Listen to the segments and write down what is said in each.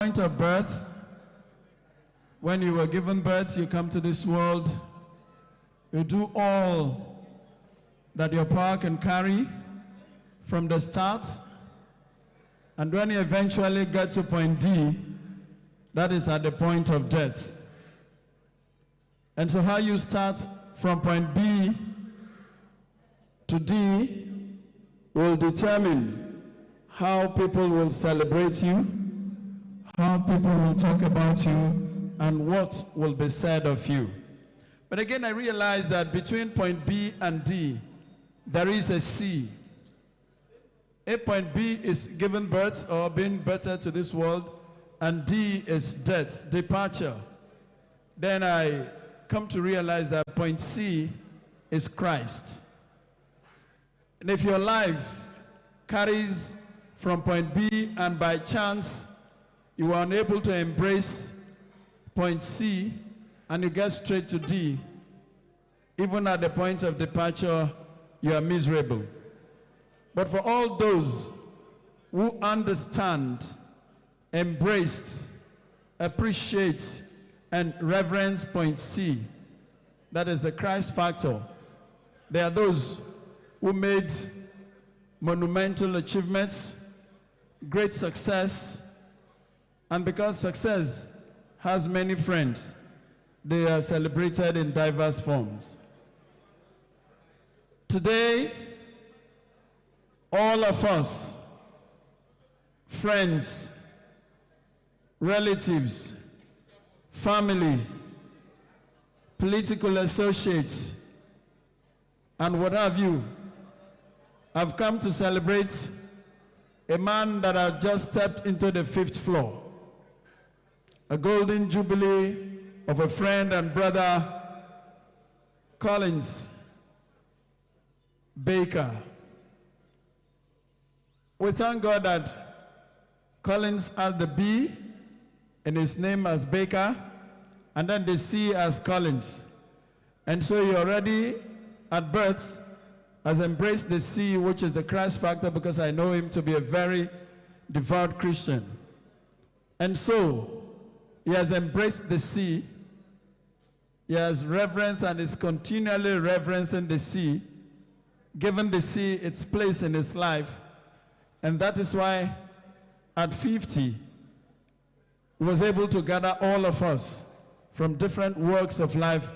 Point of birth, when you were given birth, you come to this world, you do all that your power can carry from the start, and when you eventually get to point D, that is at the point of death. And so how you start from point B to D will determine how people will celebrate you, how people will talk about you, and what will be said of you. But again, I realize that between point B and D, there is a C. If point B is given birth or being birthed to this world, and D is death, departure, then I come to realize that point C is Christ. And if your life carries from point B and by chance you are unable to embrace point C and you get straight to D, even at the point of departure, you are miserable. But for all those who understand, embraced, appreciate, and reverence point C, that is the Christ factor, there are those who made monumental achievements, great success, and because success has many friends, they are celebrated in diverse forms. Today, all of us, friends, relatives, family, political associates, and what have you, have come to celebrate a man that has just stepped into the 5th floor. A golden jubilee of a friend and brother, Collins Baker. We thank God that Collins had the B in his name as Baker, and then the C as Collins. And so he already, at birth, has embraced the C, which is the Christ factor, because I know him to be a very devout Christian. And so, he has embraced the C. He has reverenced and is continually reverencing the C, given the C its place in his life. And that is why at 50, he was able to gather all of us from different walks of life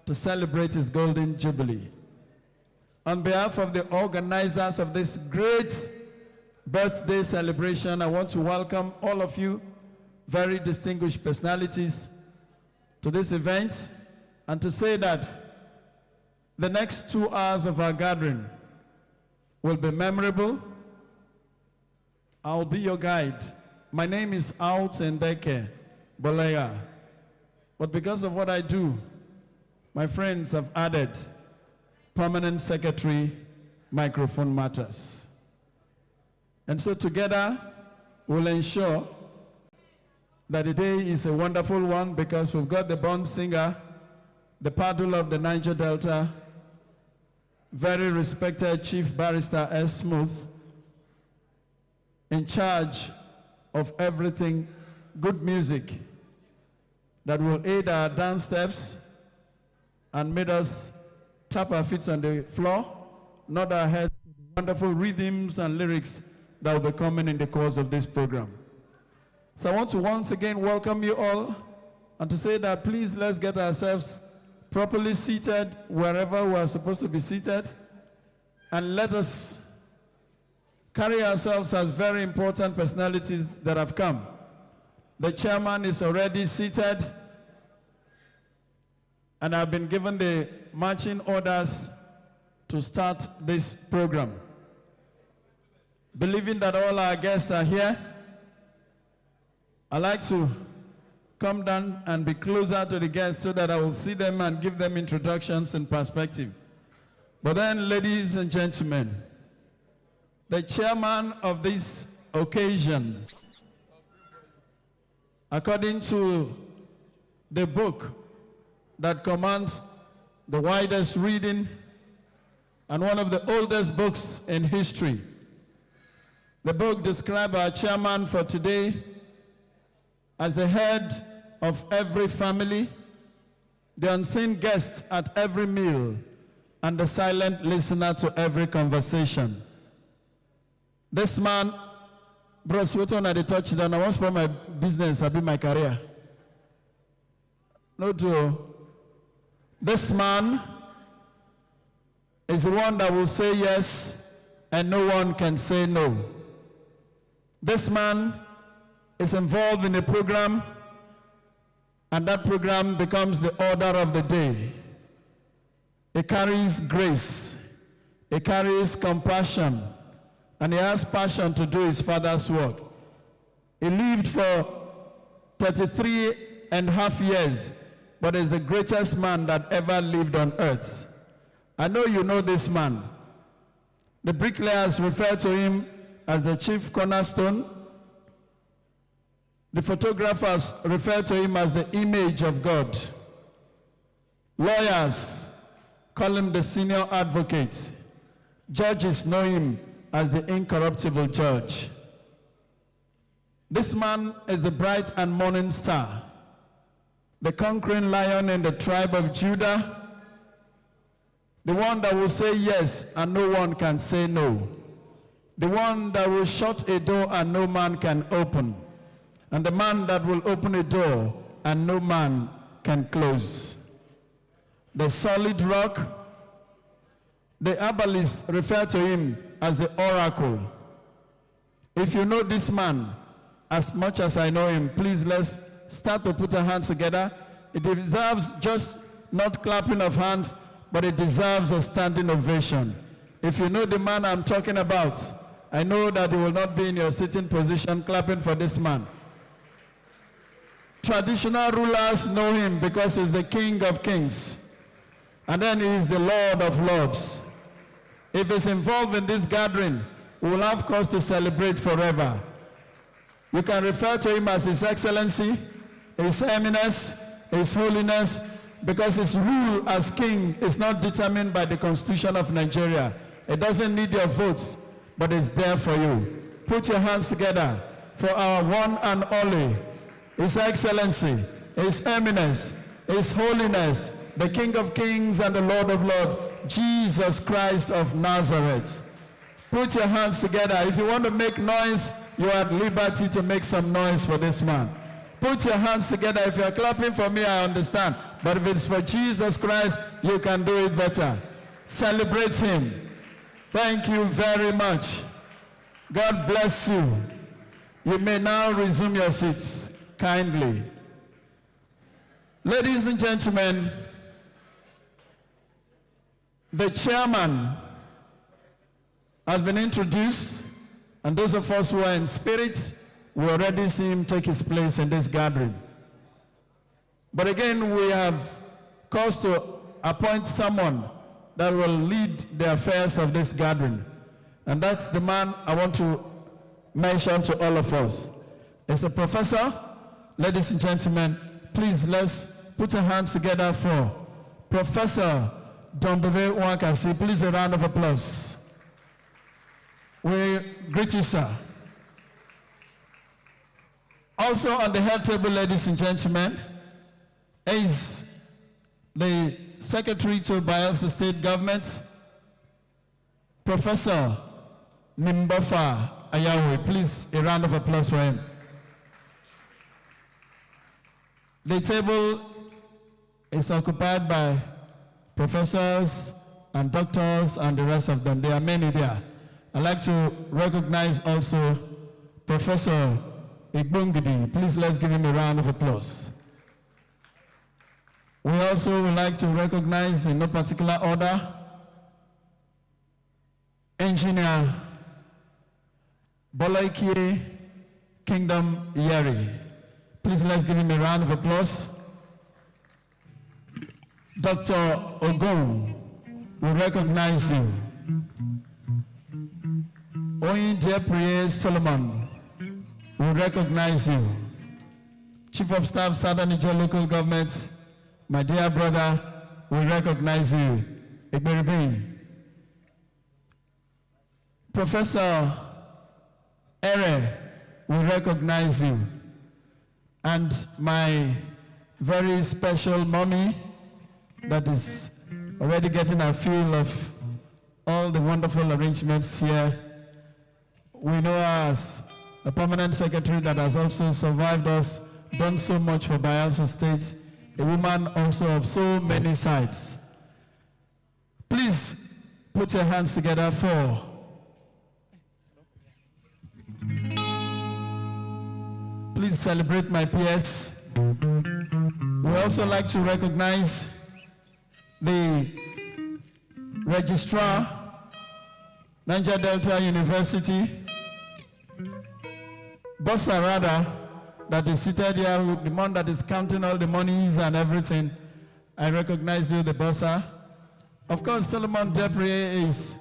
to celebrate his golden jubilee. On behalf of the organizers of this great birthday celebration, I want to welcome all of you, very distinguished personalities, to this event, and to say that the next 2 hours of our gathering will be memorable. I'll be your guide. My name is Altendeke Boleya, but because of what I do, my friends have added permanent secretary, microphone matters. And so together, we'll ensure that the day is a wonderful one, because we've got the born singer, the Padul of the Niger Delta, very respected Chief Barrister S. Smooth, in charge of everything good music that will aid our dance steps and made us tap our feet on the floor, nod our heads to the wonderful rhythms and lyrics that will be coming in the course of this program. So I want to once again welcome you all, and to say that please let's get ourselves properly seated wherever we are supposed to be seated, and let us carry ourselves as very important personalities that have come. The chairman is already seated, and I've been given the marching orders to start this program. Believing that all our guests are here, I'd like to come down and be closer to the guests so that I will see them and give them introductions and perspective. But then, ladies and gentlemen, the chairman of this occasion, according to the book that commands the widest reading and one of the oldest books in history, the book describes our chairman for today as the head of every family, the unseen guest at every meal, and the silent listener to every conversation. This man, bros, what on the touchdown? I want to my business, I be my career. No, do. This man is the one that will say yes, and no one can say no. This man is involved in a program, and that program becomes the order of the day. It carries grace, it carries compassion, and he has passion to do his father's work. He lived for 33 and a half years, but is the greatest man that ever lived on earth. I know you know this man. The bricklayers refer to him as the chief cornerstone. The photographers refer to him as the image of God. Lawyers call him the senior advocate. Judges know him as the incorruptible judge. This man is a bright and morning star, the conquering lion in the tribe of Judah, the one that will say yes and no one can say no, the one that will shut a door and no man can open, and the man that will open a door and no man can close. The solid rock. The herbalists refer to him as the oracle. If you know this man as much as I know him, please let's start to put our hands together. It deserves just not clapping of hands, but it deserves a standing ovation. If you know the man I'm talking about, I know that you will not be in your sitting position clapping for this man. Traditional rulers know him because he's the King of Kings, and then he is the Lord of Lords. If he's involved in this gathering, we will have cause to celebrate forever. You can refer to him as His Excellency, His Eminence, His Holiness, because his rule as king is not determined by the Constitution of Nigeria. It doesn't need your votes, but it's there for you. Put your hands together for our one and only, His Excellency, His Eminence, His Holiness, the King of Kings and the Lord of Lords, Jesus Christ of Nazareth. Put your hands together. If you want to make noise, you are at liberty to make some noise for this man. Put your hands together. If you're clapping for me, I understand. But if it's for Jesus Christ, you can do it better. Celebrate him. Thank you very much. God bless you. You may now resume your seats kindly. Ladies and gentlemen, the chairman has been introduced, and those of us who are in spirit, we already see him take his place in this gathering. But again, we have cause to appoint someone that will lead the affairs of this gathering. And that's the man I want to mention to all of us. It's a professor. Ladies and gentlemen, please let's put our hands together for Professor Dombebe Wakasi. Please a round of applause. We greet you, sir. Also on the head table, ladies and gentlemen, is the Secretary to Bayelsa State Government, Professor Nimbofa Ayawe. Please, a round of applause for him. The table is occupied by professors and doctors and the rest of them. There are many there. I'd like to recognize also Professor Igbungidi. Please let's give him a round of applause. We also would like to recognize, in no particular order, Engineer Bolaiki Kingdom Yeri. Please let's give him a round of applause. Dr. Ogon, we recognize you. Oyin Priye Solomon, we recognize you. Chief of Staff, Southern Niger Local Government, my dear brother, we recognize you. Igberibi. Professor Ere, we recognize you. and my very special mommy that is already getting a feel of all the wonderful arrangements here. We know her as a permanent secretary that has also survived us, done so much for Bayelsa State, a woman also of so many sides. Please put your hands together for please celebrate my PS. We also like to recognize the registrar, Niger Delta University, Bossa Rada, that is seated here, the one that is counting all the monies and everything. I recognize you, the Bossa. Of course, Solomon Deprie is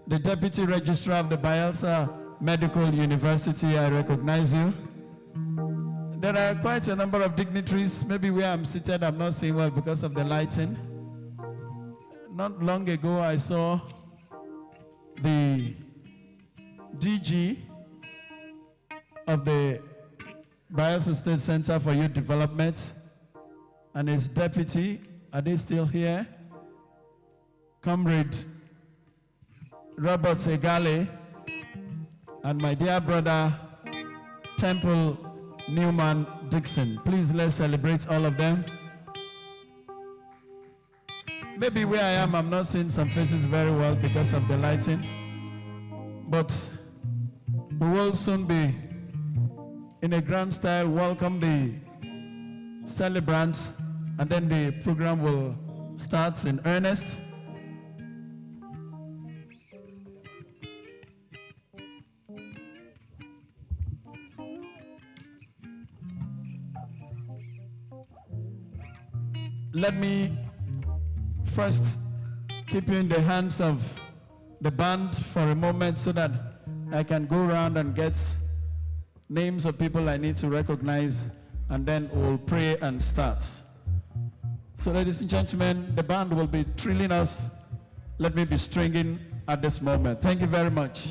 the Deputy Registrar of the Bayelsa Medical University. I recognize you. There are quite a number of dignitaries. Maybe where I'm seated, I'm not seeing well because of the lighting. Not long ago, I saw the DG of the Bayelsa State Center for Youth Development and his deputy. Are they still here? Comrade Robert Egale and my dear brother Temple Newman Dixon. Please let's celebrate all of them. Maybe where I am, I'm not seeing some faces very well because of the lighting, but we will soon be in a grand style welcome the celebrants, and then the program will start in earnest. Let me first keep you in the hands of the band for a moment so that I can go around and get names of people I need to recognize, and then we'll pray and start. So ladies and gentlemen, the band will be thrilling us. Let me be stringing at this moment. Thank you very much.